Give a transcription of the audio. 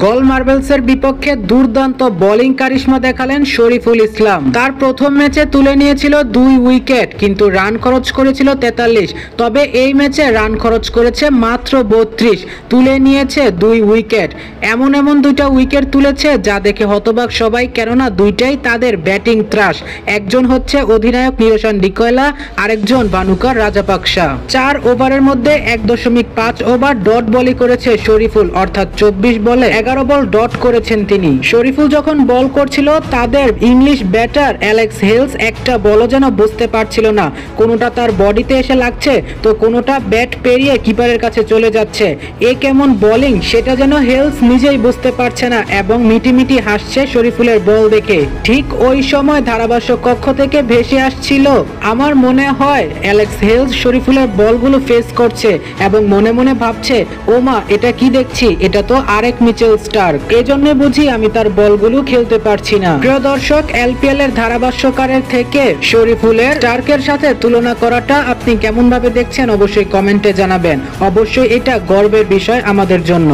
গল মার্বেলসের বিপক্ষে দুর্দান্ত বোলিং কারিশমা দেখালেন শরীফুল ইসলাম। তার প্রথম ম্যাচে তুলে নিয়েছিল 2 উইকেট, কিন্তু রান খরচ করেছিল 43। তবে এই ম্যাচে রান খরচ করেছে মাত্র 32, তুলে নিয়েছে 2 উইকেট। এমন দুইটা উইকেট তুলেছে যা দেখে হতবাক সবাই, কেননা দুইটাই তাদের ব্যাটিং ত্রাস। একজন হচ্ছে অধিনায়ক নিরোশান ডিকয়লা, আরেকজন বানুকার রাজাপাকসা। 4 ওভারের মধ্যে 1.5 ওভার ডট বলই করেছে শরীফুল, অর্থাৎ 24 বলে 11 বল ডট করেছেন তিনি। শরীফুল যখন বল করছিল তাদের ইংলিশ ব্যাটার অ্যালেক্স হেলস একটা বলও যেন বুঝতে পারছিল না, কোনোটা তার বডিতে এসে লাগছে তো কোনোটা ব্যাট পেরিয়ে কিপারের কাছে চলে যাচ্ছে। এ কেমন বোলিং সেটা যেন হেলস নিজেই বুঝতে পারছে না এবং মিটিমিটি হাসছে শরীফুলের বল দেখে। ঠিক ওই সময় ধারাভাষ্য কক্ষ থেকে ভেসে আসছিল, আমার মনে হয় অ্যালেক্স হেলস শরীফুলের বলগুলো ফেস করছে এবং মনে মনে ভাবছে, ওমা এটা কি দেখছি, এটা তো আরেক মিচেল স্টার্ক, এজন্য বুঝি আমি তার বলগুলো খেলতে পারছি না। প্রিয় দর্শক, এলপিএল এর ধারাভাষ্যকারের থেকে শরীফুলের স্টার্কের সাথে তুলনা করাটা আপনি কেমন ভাবে দেখছেন অবশ্যই কমেন্টে জানাবেন। অবশ্যই এটা গর্বের বিষয় আমাদের জন্য।